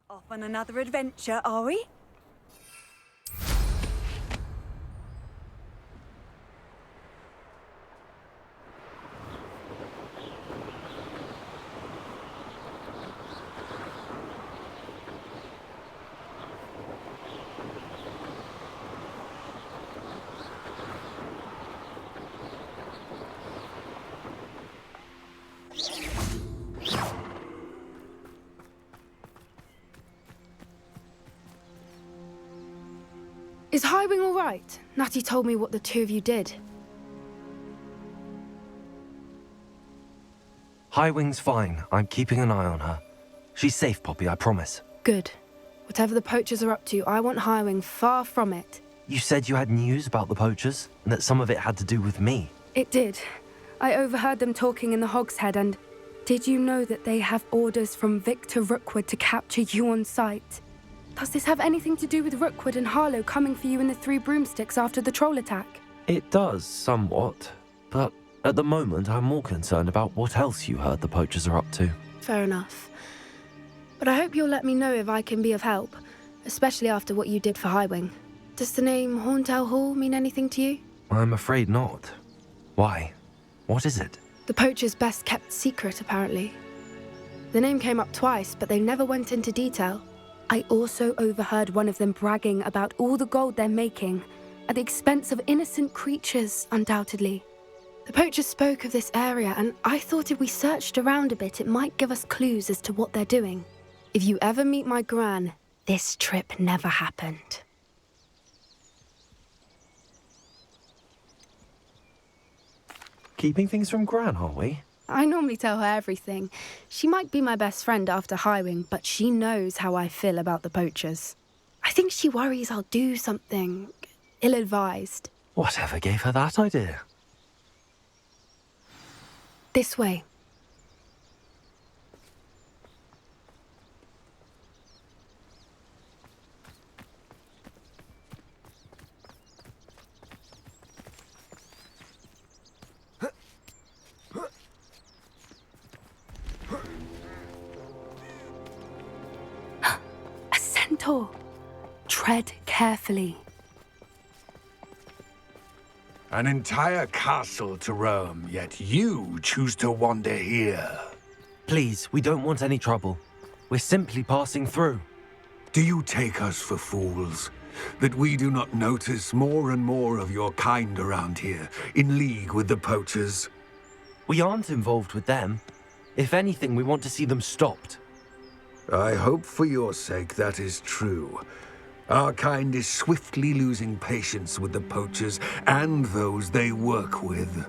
Off on another adventure, are we? Is Highwing all right? Natty told me what the two of you did. Highwing's fine. I'm keeping an eye on her. She's safe, Poppy, I promise. Good. Whatever the poachers are up to, I want Highwing far from it. You said you had news about the poachers, and that some of it had to do with me. It did. I overheard them talking in the Hogshead, and did you know that they have orders from Victor Rookwood to capture you on sight? Does this have anything to do with Rookwood and Harlow coming for you in the Three Broomsticks after the troll attack? It does, somewhat. But at the moment, I'm more concerned about what else you heard the poachers are up to. Fair enough. But I hope you'll let me know if I can be of help, especially after what you did for Highwing. Does the name Horntail Hall mean anything to you? I'm afraid not. Why? What is it? The poachers' best kept secret, apparently. The name came up twice, but they never went into detail. I also overheard one of them bragging about all the gold they're making, at the expense of innocent creatures, undoubtedly. The poachers spoke of this area, and I thought if we searched around a bit, it might give us clues as to what they're doing. If you ever meet my Gran, this trip never happened. Keeping things from Gran, are we? I normally tell her everything. She might be my best friend after Highwing, but she knows how I feel about the poachers. I think she worries I'll do something ill-advised. Whatever gave her that idea? This way. A centaur. Tread carefully. An entire castle to roam, yet you choose to wander here. Please, we don't want any trouble. We're simply passing through. Do you take us for fools? That we do not notice more and more of your kind around here, in league with the poachers? We aren't involved with them. If anything, we want to see them stopped. I hope for your sake that is true. Our kind is swiftly losing patience with the poachers and those they work with.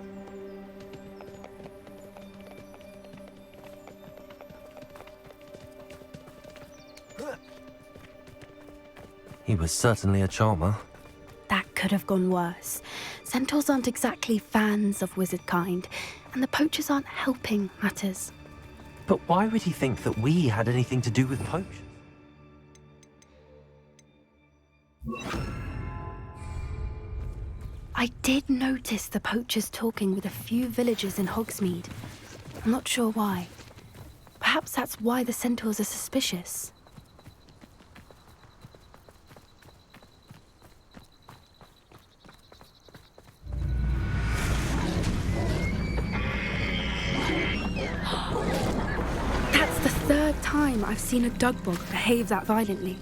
He was certainly a charmer. That could have gone worse. Centaurs aren't exactly fans of wizard kind, and the poachers aren't helping matters. But why would he think that we had anything to do with poachers? I did notice the poachers talking with a few villagers in Hogsmeade. I'm not sure why. Perhaps that's why the centaurs are suspicious. That's the third time I've seen a dugbog behave that violently.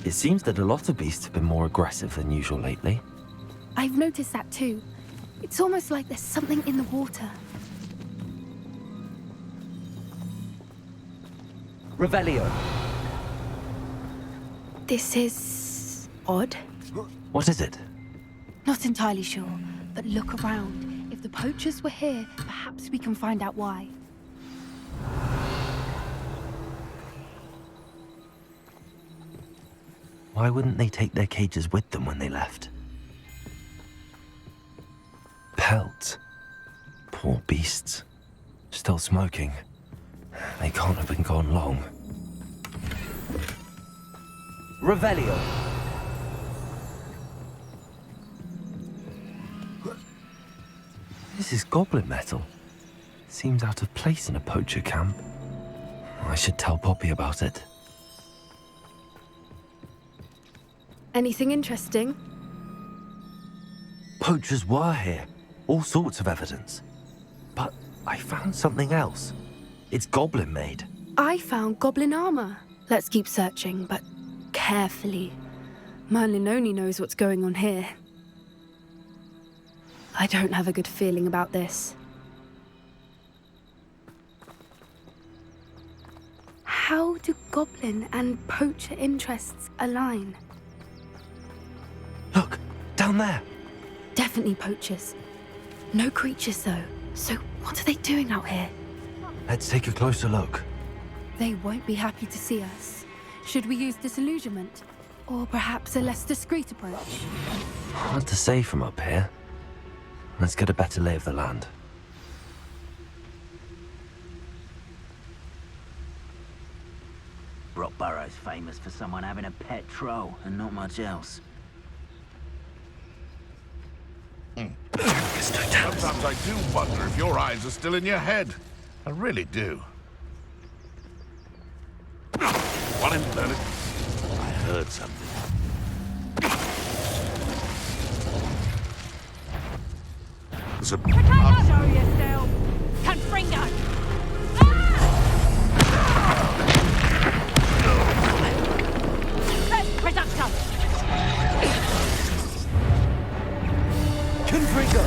It seems that a lot of beasts have been more aggressive than usual lately. I've noticed that too. It's almost like there's something in the water. Revelio. This is odd. What is it? Not entirely sure, but look around. If the poachers were here, perhaps we can find out why. Why wouldn't they take their cages with them when they left? Pelt. Poor beasts. Still smoking. They can't have been gone long. Revelio. This is goblin metal. Seems out of place in a poacher camp. I should tell Poppy about it. Anything interesting? Poachers were here. All sorts of evidence. But I found something else. It's goblin-made. I found goblin armor. Let's keep searching, but carefully. Merlin only knows what's going on here. I don't have a good feeling about this. How do goblin and poacher interests align? Look, down there. Definitely poachers. No creatures, though. So what are they doing out here? Let's take a closer look. They won't be happy to see us. Should we use disillusionment? Or perhaps a less discreet approach? Hard to say from up here. Let's get a better lay of the land. Brockborough's famous for someone having a pet troll and not much else. Sometimes I do wonder if your eyes are still in your head. I really do. One in minute. I heard something. There's a... Show yourself! Confringo! Reducto! Confringo!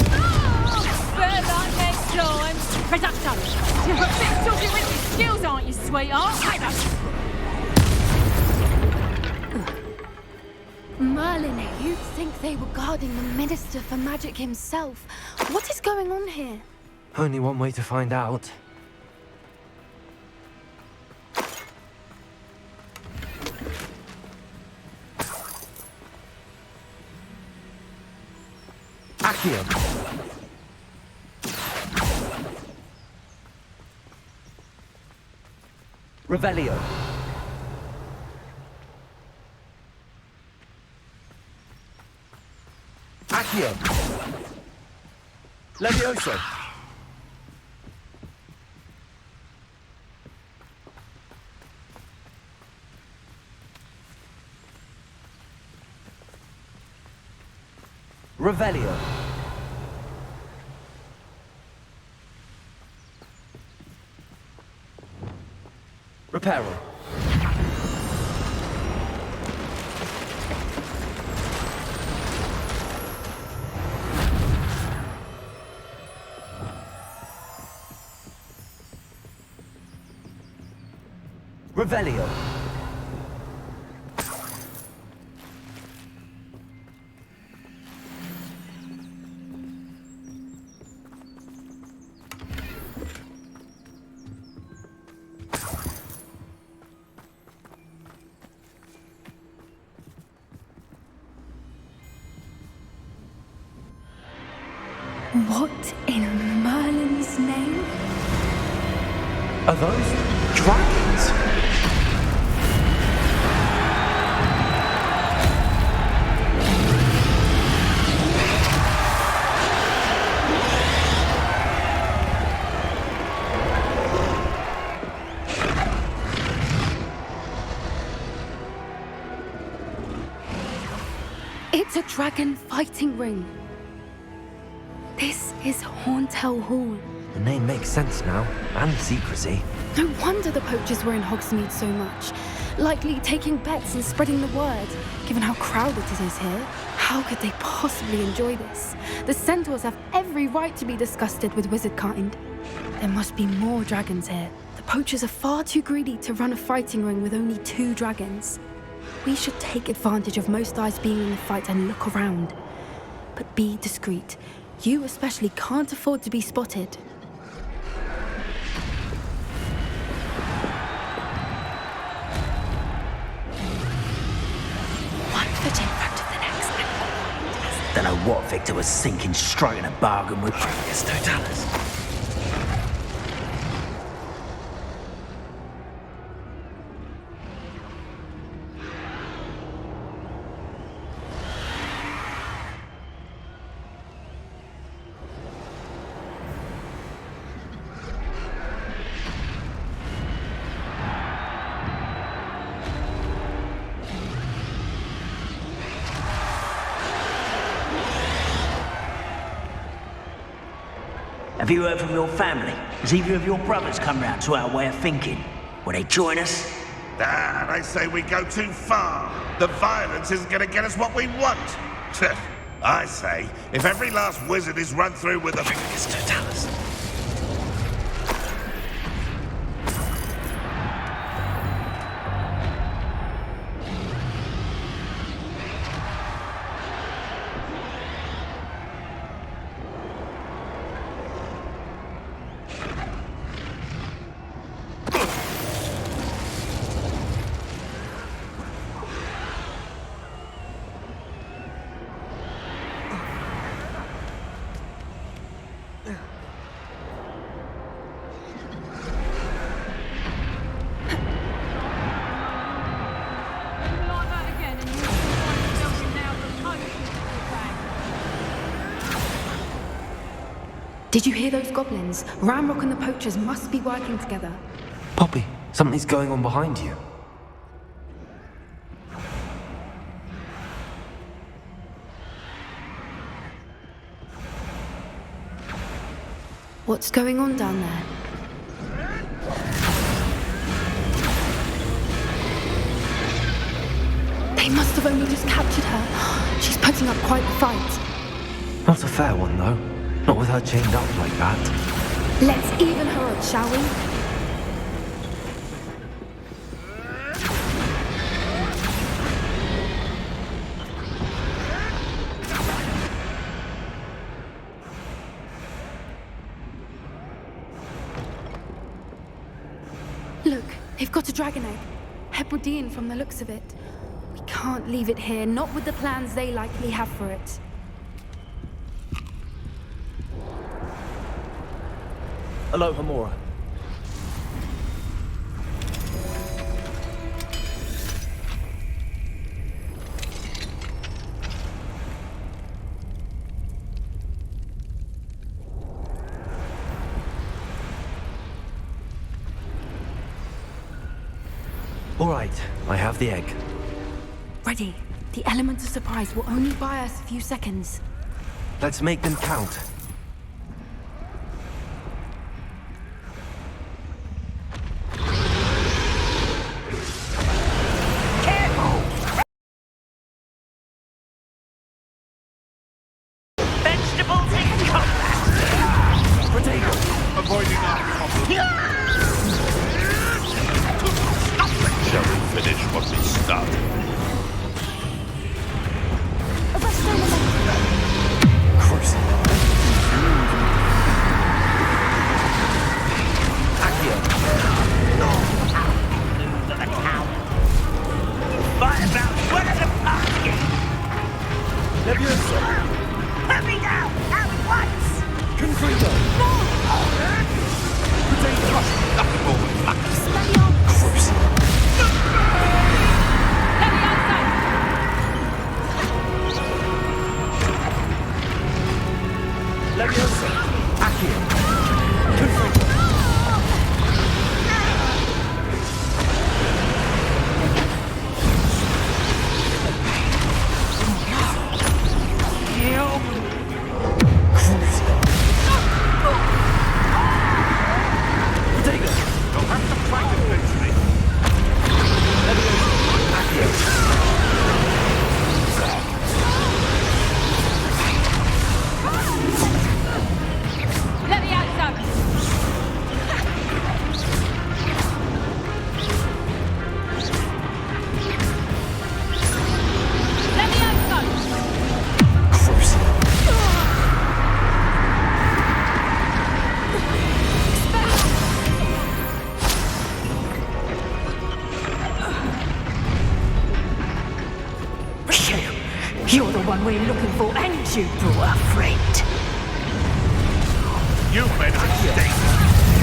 Better luck next time! Reducto! You're a bit talking with your skills, aren't you, sweetheart? Merlin, you'd think they were guarding the Minister for Magic himself. What is going on here? Only one way to find out. Accio! Revelio! Accio! Levioso! Revelio! Reparo! Revelio! What in Merlin's name? Are those dragons? It's a dragon fighting ring. This is Hauntel Hall. The name makes sense now, and secrecy. No wonder the poachers were in Hogsmeade so much. Likely taking bets and spreading the word, given how crowded it is here. How could they possibly enjoy this? The centaurs have every right to be disgusted with wizard kind. There must be more dragons here. The poachers are far too greedy to run a fighting ring with only 2 dragons. We should take advantage of most eyes being in the fight and look around. But be discreet. You especially can't afford to be spotted. One foot in front of the next. Don't know what Victor was thinking, striking a bargain with Dracus Totalis. Have you heard from your family? Has either of your brothers come round to our way of thinking? Will they join us? Ah, they say we go too far. The violence isn't going to get us what we want. I say, if every last wizard is run through with a... It's Totalis. Like that again, and you're trying to tell me now the punishment will bang. Did you hear those goblins? Ramrock and the poachers must be working together. Poppy, something's going on behind you. What's going on down there? They must have only just captured her. She's putting up quite the fight. Not a fair one, though. Not with her chained up like that. Let's even her up, shall we? Look, they've got a dragon egg. Hebridean from the looks of it. We can't leave it here, not with the plans they likely have for it. Hello, Hamora. All right, I have the egg. Ready. The element of surprise will only buy us a few seconds. Let's make them count. Vegetables in combat! Avoiding our problem. Shall we finish what we started? Cruising. Fight about one of the party! Leviosa. Let me down! Now at once! Confringo. Nothing more than luck. Cruising. Leviosa. Accio. Confringo. You'll have to fight eventually. Let me out, son. Let me out, son. You're the one we're looking for, and you brought a friend. You made a mistake.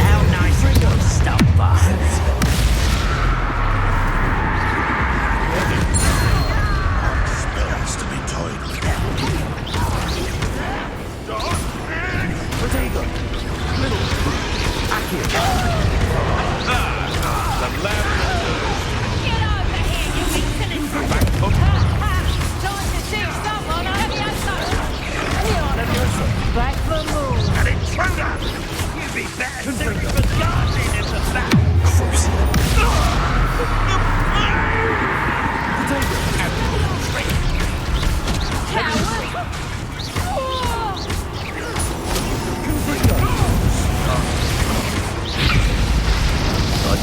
How nice of your stuff, Spells to be toyed with. Protego. Middle. Accio. The lamb. Get over here, you insolent. Back up. Time to teach someone. Let me out, son. Back for more. An intruder! I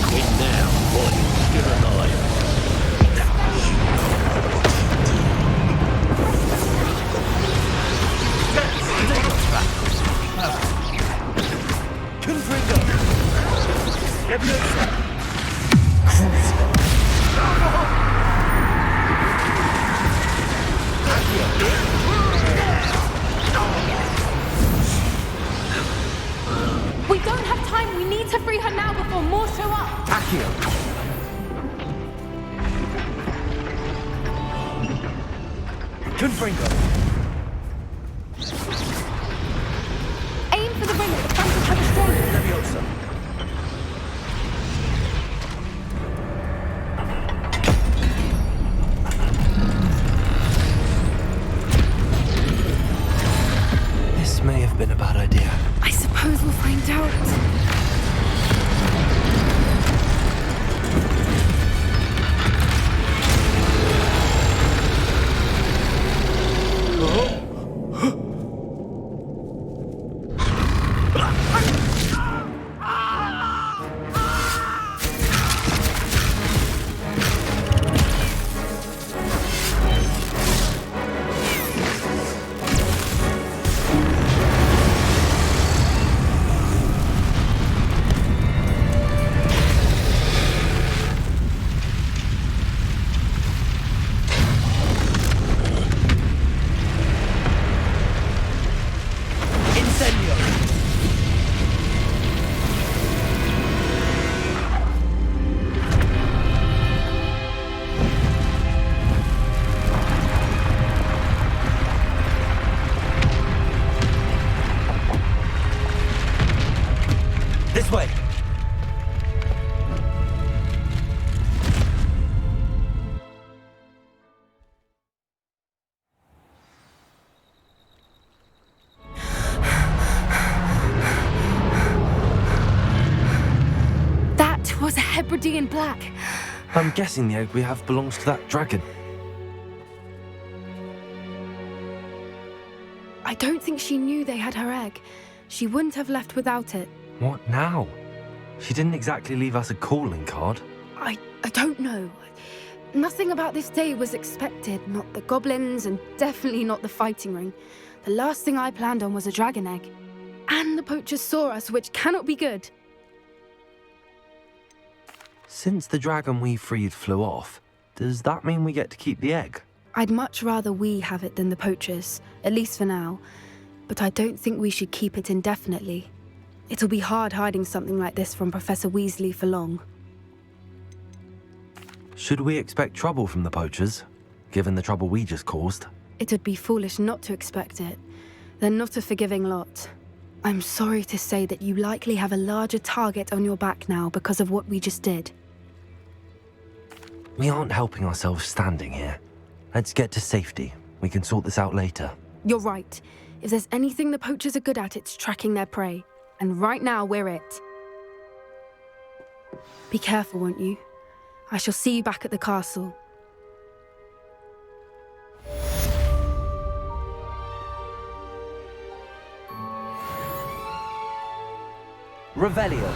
quit now, while you're still alive. We don't have time. We need to free her now before more show up. Accio! Confringo! Aim for the ring at the front of her destroyer. Leviosa! This may have been a bad idea. I suppose we'll find out. This way! That was a Hebridean black. I'm guessing the egg we have belongs to that dragon. I don't think she knew they had her egg. She wouldn't have left without it. What now? She didn't exactly leave us a calling card. I don't know. Nothing about this day was expected. Not the goblins, and definitely not the fighting ring. The last thing I planned on was a dragon egg. And the poachers saw us, which cannot be good. Since the dragon we freed flew off, does that mean we get to keep the egg? I'd much rather we have it than the poachers, at least for now. But I don't think we should keep it indefinitely. It'll be hard hiding something like this from Professor Weasley for long. Should we expect trouble from the poachers, given the trouble we just caused? It'd be foolish not to expect it. They're not a forgiving lot. I'm sorry to say that you likely have a larger target on your back now because of what we just did. We aren't helping ourselves standing here. Let's get to safety. We can sort this out later. You're right. If there's anything the poachers are good at, it's tracking their prey. And right now, we're it. Be careful, won't you? I shall see you back at the castle. Revelio.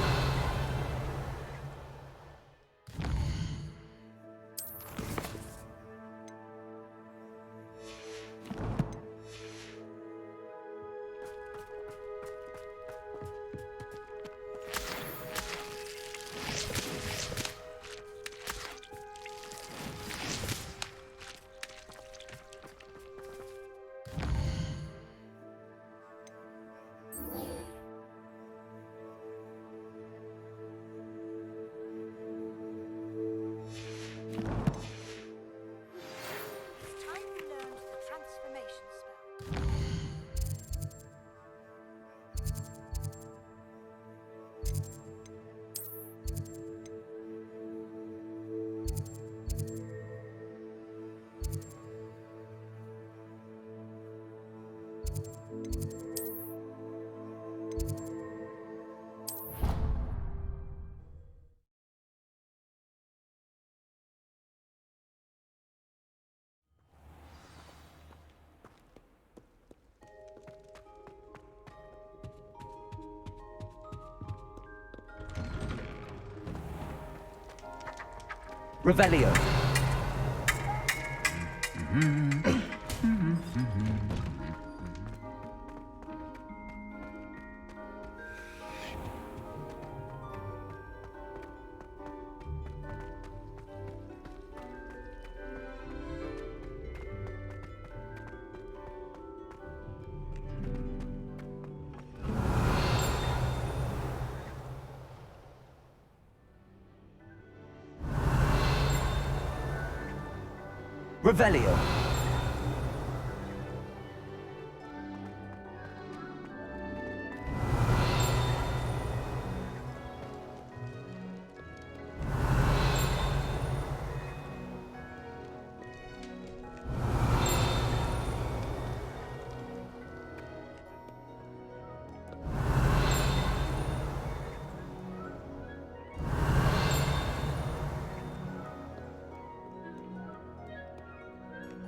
Revelio. Revelio.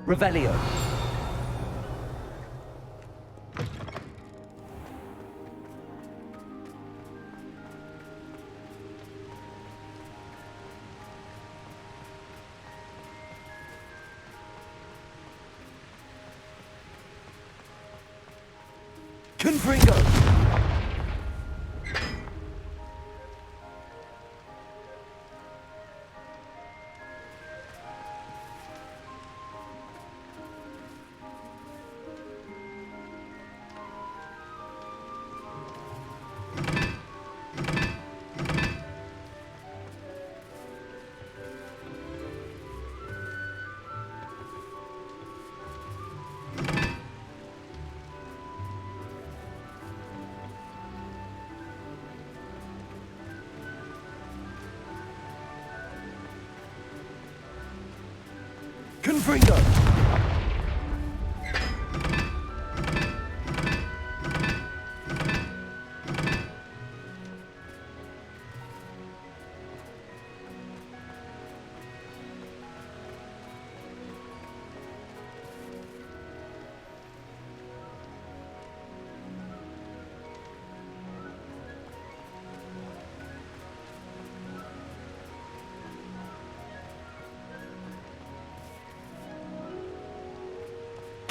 Revelio. Confringo. Confringo.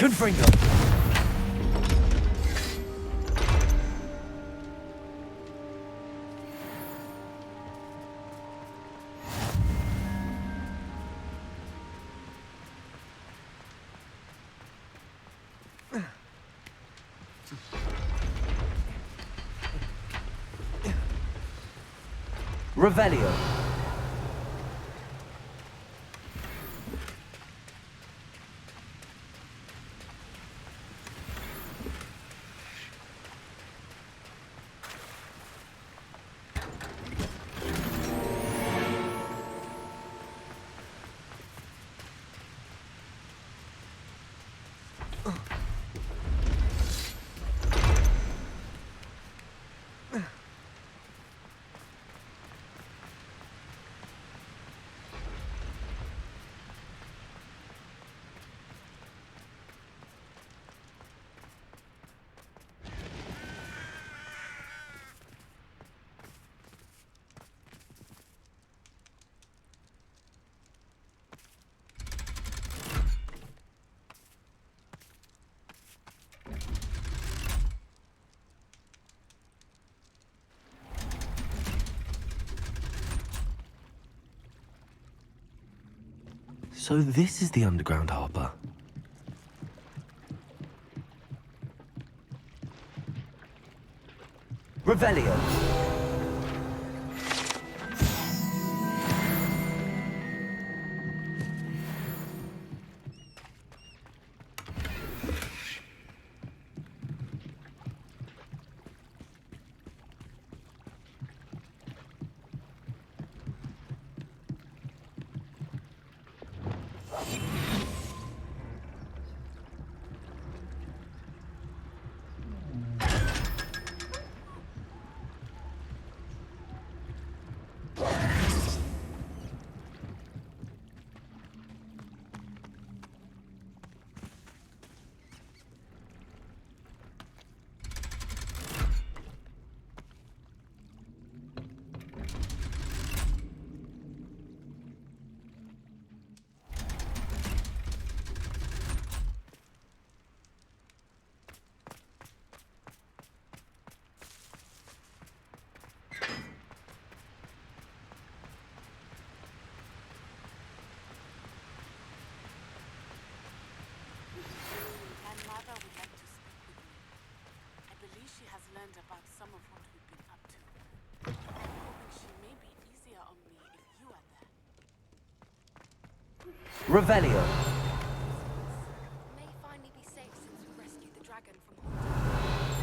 Confringo. Revelio. So this is the underground harbour. Revelio. Revelio. May finally be safe since we rescued the dragon from Hogwarts.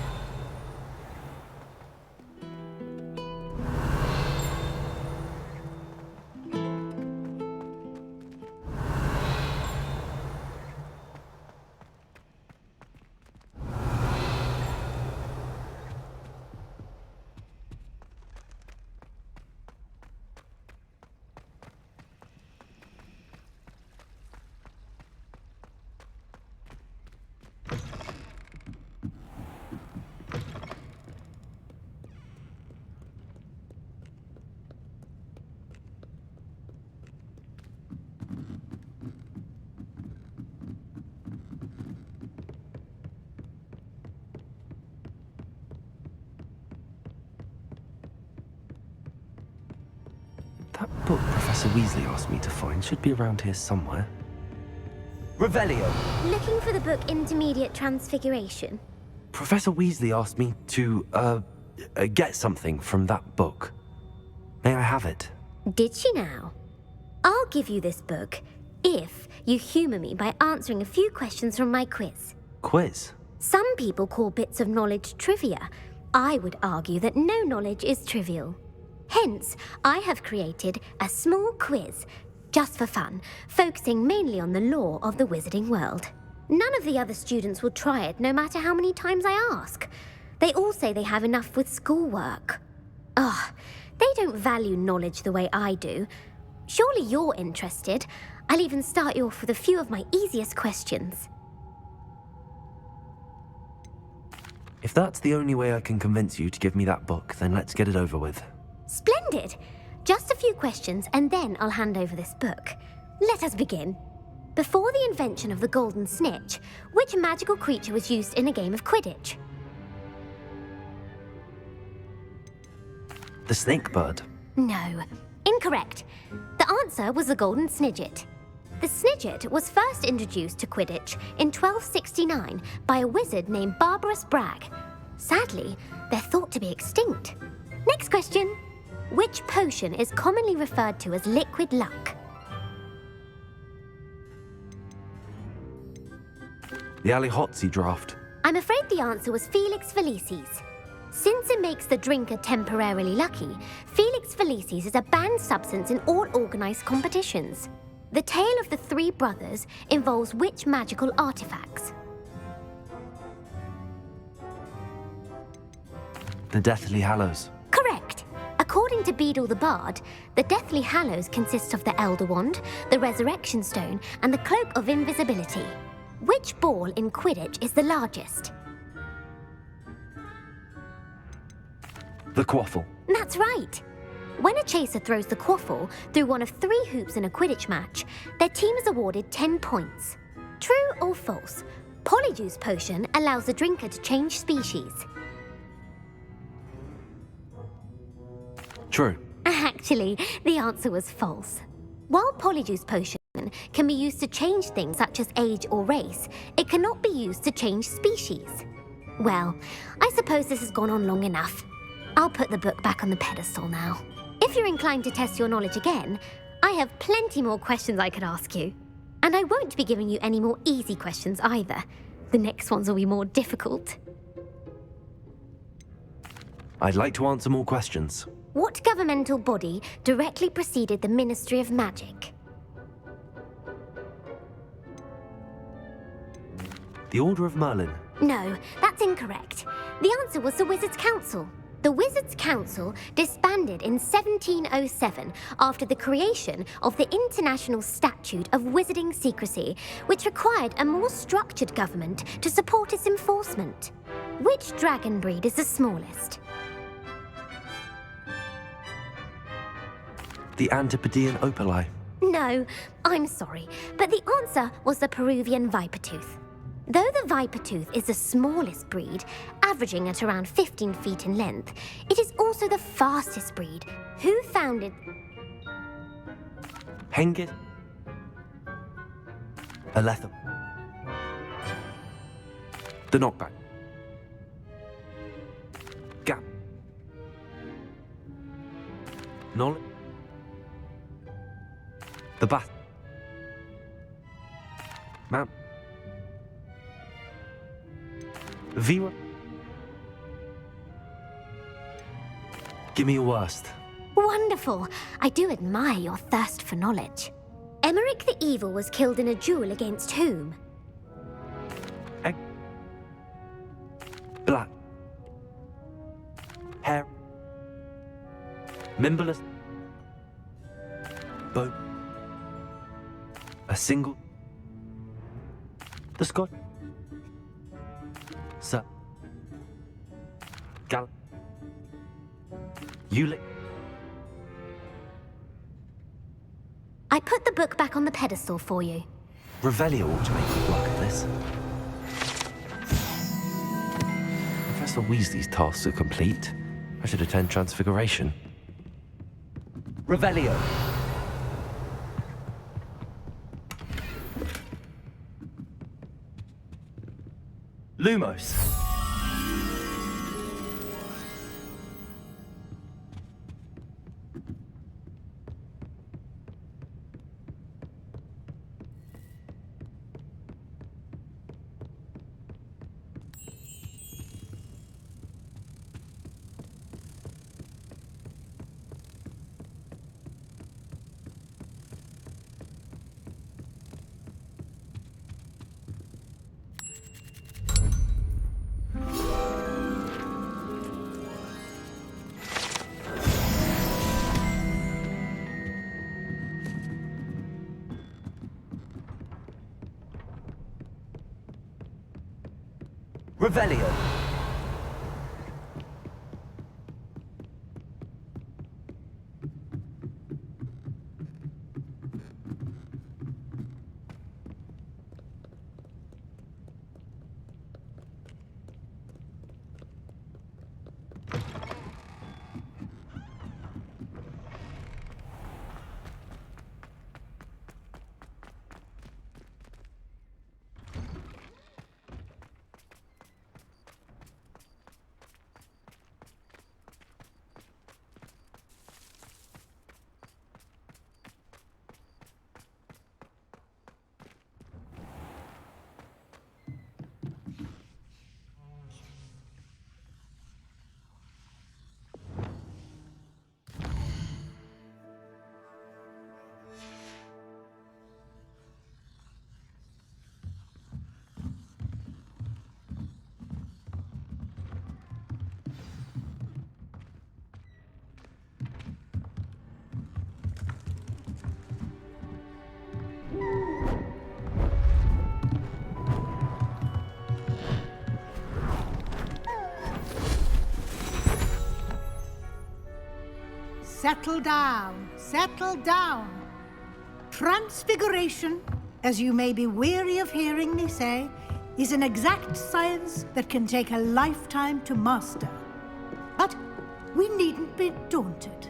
That book Professor Weasley asked me to find should be around here somewhere. Revelio. Looking for the book Intermediate Transfiguration? Professor Weasley asked me to, get something from that book. May I have it? Did she now? I'll give you this book if you humour me by answering a few questions from my quiz. Quiz? Some people call bits of knowledge trivia. I would argue that no knowledge is trivial. Hence, I have created a small quiz, just for fun, focusing mainly on the lore of the wizarding world. None of the other students will try it, no matter how many times I ask. They all say they have enough with schoolwork. Ugh, they don't value knowledge the way I do. Surely you're interested. I'll even start you off with a few of my easiest questions. If that's the only way I can convince you to give me that book, then let's get it over with. Splendid! Just a few questions and then I'll hand over this book. Let us begin. Before the invention of the golden snitch, which magical creature was used in a game of Quidditch? The snake bird. No. Incorrect. The answer was the golden snidget. The snidget was first introduced to Quidditch in 1269 by a wizard named Barbarous Bragg. Sadly, they're thought to be extinct. Next question. Which potion is commonly referred to as liquid luck? The Alley-Hotsy draft. I'm afraid the answer was Felix Felicis. Since it makes the drinker temporarily lucky, Felix Felicis is a banned substance in all organised competitions. The tale of the three brothers involves which magical artifacts? The Deathly Hallows. Correct. According to Beadle the Bard, the Deathly Hallows consists of the Elder Wand, the Resurrection Stone, and the Cloak of Invisibility. Which ball in Quidditch is the largest? The Quaffle. That's right. When a chaser throws the quaffle through one of 3 hoops in a Quidditch match, their team is awarded 10 points. True or false? Polyjuice Potion allows the drinker to change species. True. Actually, the answer was false. While Polyjuice Potion can be used to change things such as age or race, it cannot be used to change species. Well, I suppose this has gone on long enough. I'll put the book back on the pedestal now. If you're inclined to test your knowledge again, I have plenty more questions I could ask you. And I won't be giving you any more easy questions either. The next ones will be more difficult. I'd like to answer more questions. What governmental body directly preceded the Ministry of Magic? The Order of Merlin. No, that's incorrect. The answer was the Wizards' Council. The Wizards' Council disbanded in 1707 after the creation of the International Statute of Wizarding Secrecy, which required a more structured government to support its enforcement. Which dragon breed is the smallest? The Antipodean Opali. No, I'm sorry, but the answer was the Peruvian Vipertooth. Though the Vipertooth is the smallest breed, averaging at around 15 feet in length, it is also the fastest breed. Who founded... Hengit. Aletham. The Knockback. Gap. Knowledge. The Bath. Mount. Viva. Give me your worst. Wonderful. I do admire your thirst for knowledge. Emmerich the Evil was killed in a duel against whom? Black. Hair. Mimbless. Bow. A single. The Scot. Sir. Gal. Ulick. I put the book back on the pedestal for you. Revelio ought to make quick work of this. Professor Weasley's tasks are complete. I should attend Transfiguration. Revelio. Lumos. Revelio. Settle down, settle down. Transfiguration, as you may be weary of hearing me say, is an exact science that can take a lifetime to master. But we needn't be daunted.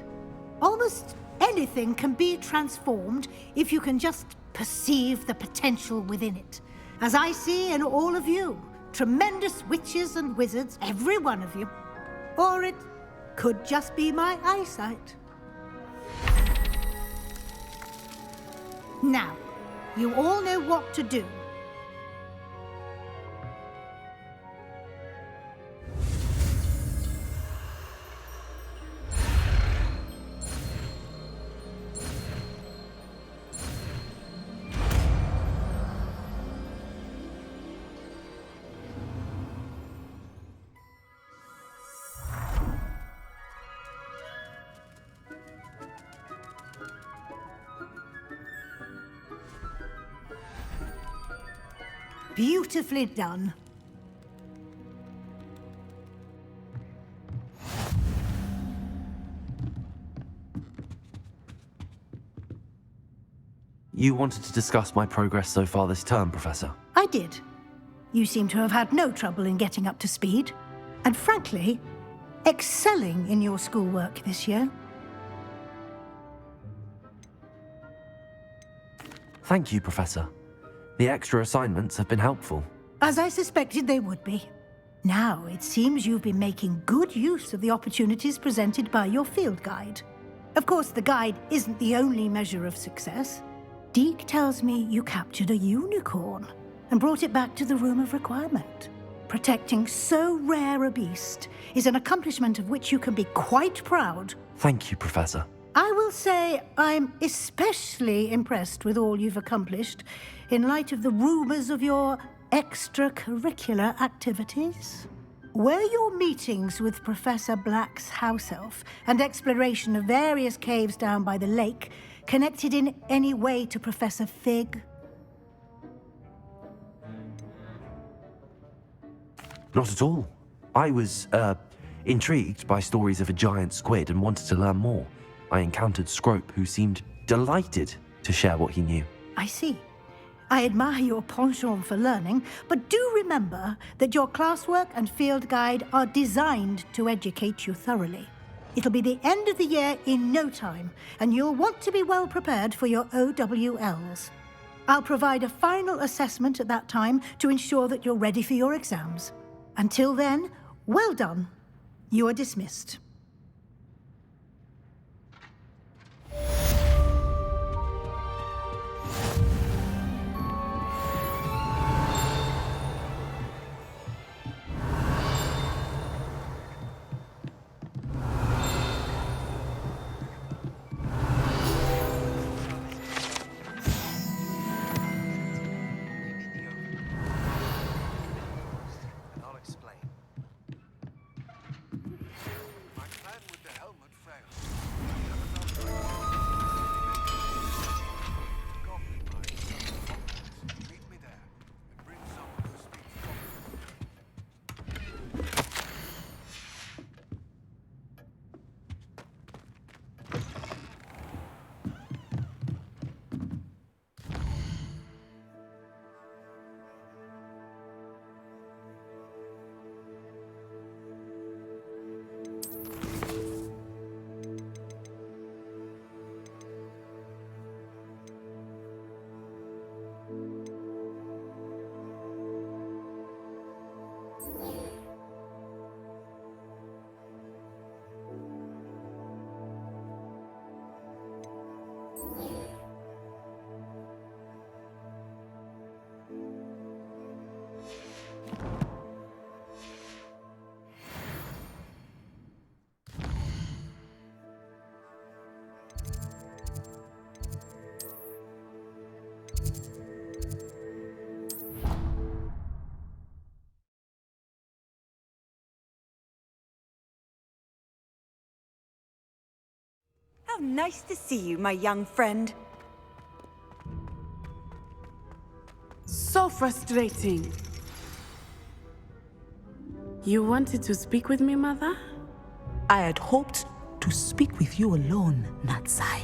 Almost anything can be transformed if you can just perceive the potential within it. As I see in all of you, tremendous witches and wizards, every one of you. Or it could just be my eyesight. Now, you all know what to do. Beautifully done. You wanted to discuss my progress so far this term, Professor? I did. You seem to have had no trouble in getting up to speed, and frankly, excelling in your schoolwork this year. Thank you, Professor. The extra assignments have been helpful. As I suspected they would be. Now, it seems you've been making good use of the opportunities presented by your field guide. Of course, the guide isn't the only measure of success. Deke tells me you captured a unicorn and brought it back to the Room of Requirement. Protecting so rare a beast is an accomplishment of which you can be quite proud. Thank you, Professor. I will say I'm especially impressed with all you've accomplished in light of the rumors of your extracurricular activities. Were your meetings with Professor Black's house elf and exploration of various caves down by the lake connected in any way to Professor Fig? Not at all. I was, intrigued by stories of a giant squid and wanted to learn more. I encountered Scrope, who seemed delighted to share what he knew. I see. I admire your penchant for learning, but do remember that your classwork and field guide are designed to educate you thoroughly. It'll be the end of the year in no time, and you'll want to be well prepared for your OWLs. I'll provide a final assessment at that time to ensure that you're ready for your exams. Until then, well done. You are dismissed. How nice to see you, my young friend. So frustrating. You wanted to speak with me, Mother? I had hoped to speak with you alone, Natsai.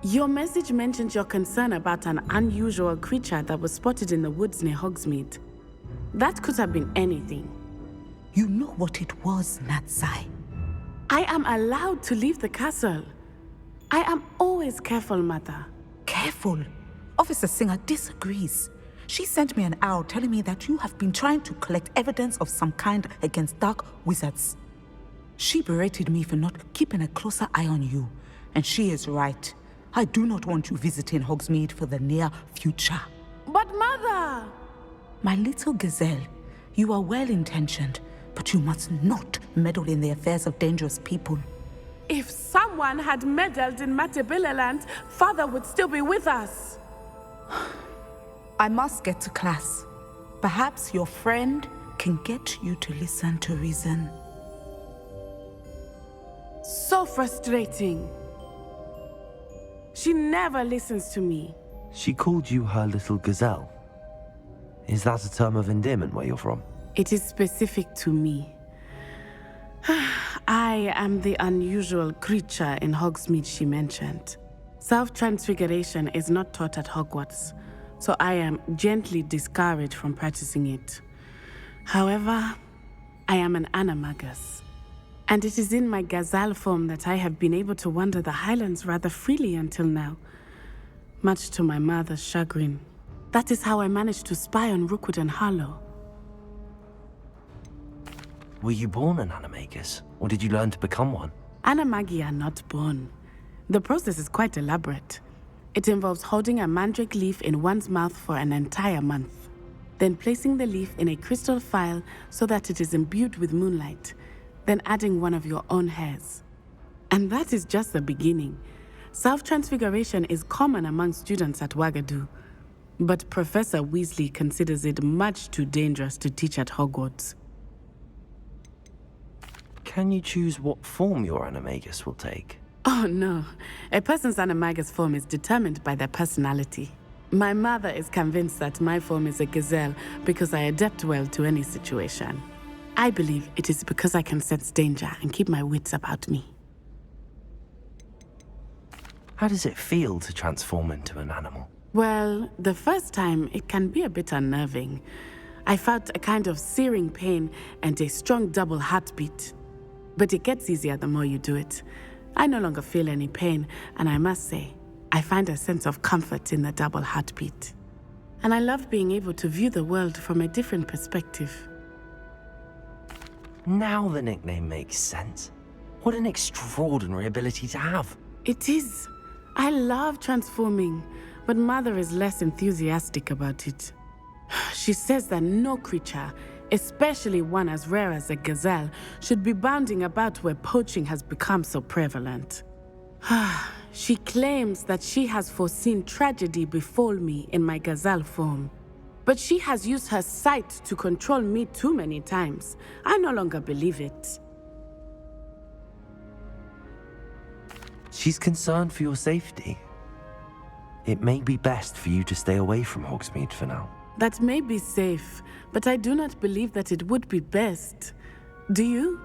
Your message mentioned your concern about an unusual creature that was spotted in the woods near Hogsmeade. That could have been anything. You know what it was, Natsai. I am allowed to leave the castle. I am always careful, Mother. Careful? Officer Singer disagrees. She sent me an owl telling me that you have been trying to collect evidence of some kind against dark wizards. She berated me for not keeping a closer eye on you, and she is right. I do not want you visiting Hogsmeade for the near future. But Mother! My little gazelle, you are well-intentioned, but you must not meddle in the affairs of dangerous people. If someone had meddled in Matabeleland, Father would still be with us. I must get to class. Perhaps your friend can get you to listen to reason. So frustrating. She never listens to me. She called you her little gazelle. Is that a term of endearment where you're from? It is specific to me. I am the unusual creature in Hogsmeade she mentioned. Self-transfiguration is not taught at Hogwarts, so I am gently discouraged from practicing it. However, I am an animagus, and it is in my gazelle form that I have been able to wander the Highlands rather freely until now, much to my mother's chagrin. That is how I managed to spy on Rookwood and Harlow. Were you born an animagus, or did you learn to become one? Animagi are not born. The process is quite elaborate. It involves holding a mandrake leaf in one's mouth for an entire month, then placing the leaf in a crystal phial so that it is imbued with moonlight, then adding one of your own hairs. And that is just the beginning. Self-transfiguration is common among students at Wagadu, but Professor Weasley considers it much too dangerous to teach at Hogwarts. Can you choose what form your animagus will take? Oh no, a person's animagus form is determined by their personality. My mother is convinced that my form is a gazelle because I adapt well to any situation. I believe it is because I can sense danger and keep my wits about me. How does it feel to transform into an animal? Well, the first time it can be a bit unnerving. I felt a kind of searing pain and a strong double heartbeat. But it gets easier the more you do it. I no longer feel any pain, and I must say, I find a sense of comfort in the double heartbeat. And I love being able to view the world from a different perspective. Now the nickname makes sense. What an extraordinary ability to have. It is. I love transforming, but Mother is less enthusiastic about it. She says that no creature, especially one as rare as a gazelle, should be bounding about where poaching has become so prevalent. She claims that she has foreseen tragedy befall me in my gazelle form. But she has used her sight to control me too many times. I no longer believe it. She's concerned for your safety. It may be best for you to stay away from Hogsmeade for now. That may be safe, but I do not believe that it would be best. Do you?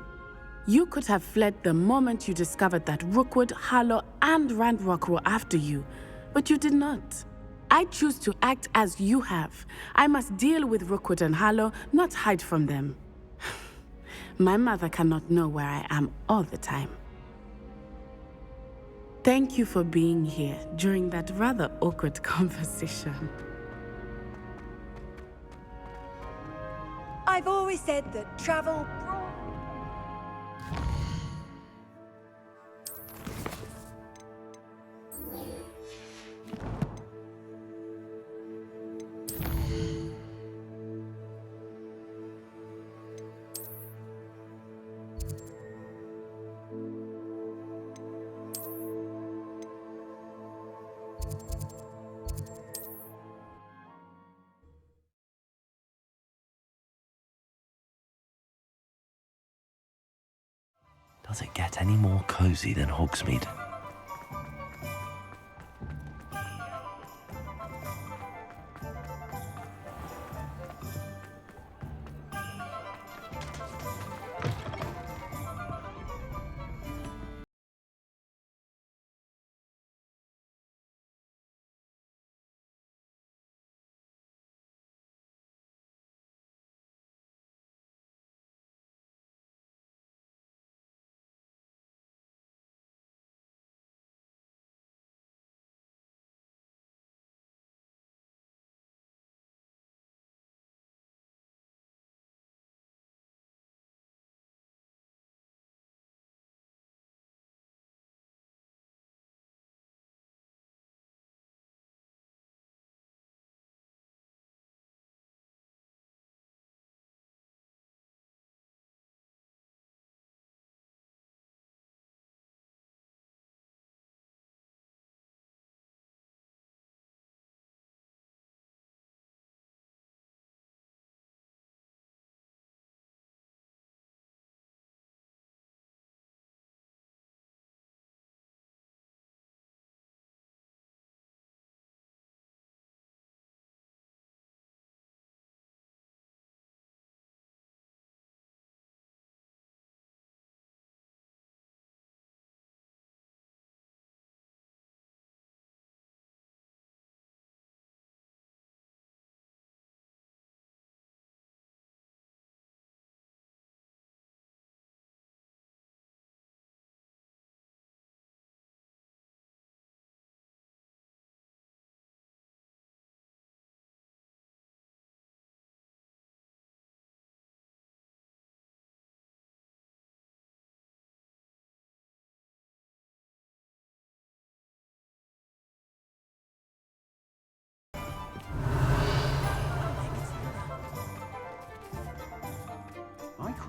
You could have fled the moment you discovered that Rookwood, Harlow, and Ranrock were after you, but you did not. I choose to act as you have. I must deal with Rookwood and Harlow, not hide from them. My mother cannot know where I am all the time. Thank you for being here during that rather awkward conversation. I've always said that travel Does it get any more cozy than Hogsmeade?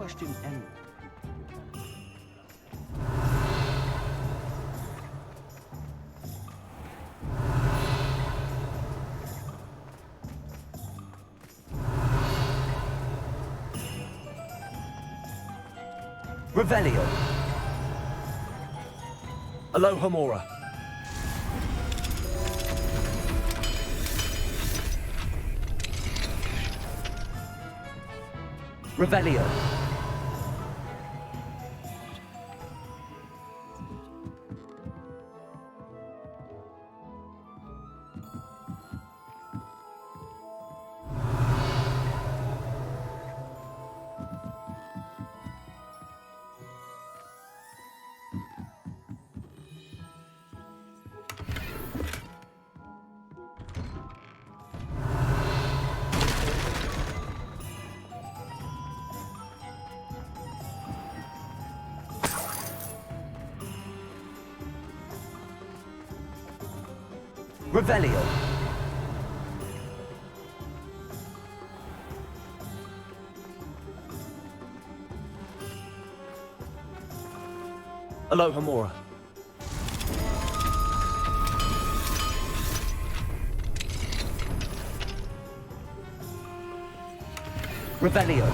question anyway. Revelio. Alohomora. Revelio. Revelio. Alohomora. Revelio.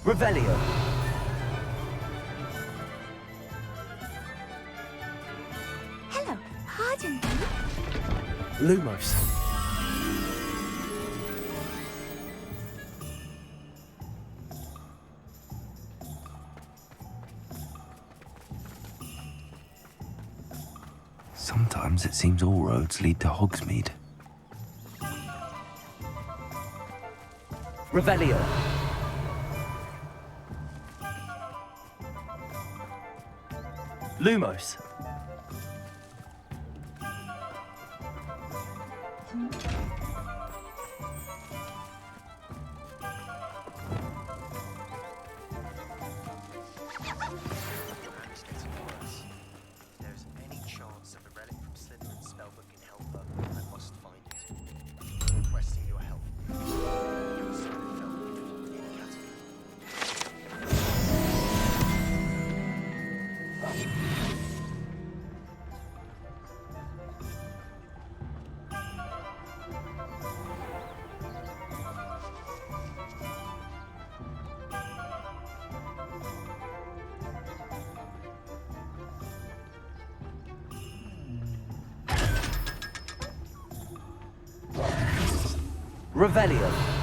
Revelio. Hello, pardon me. Lumos. Sometimes it seems all roads lead to Hogsmeade. Revelio. Lumos. If there's any chance that the relic from Slytherin's spellbook can help her, I must find it. Requesting your help. Revelio.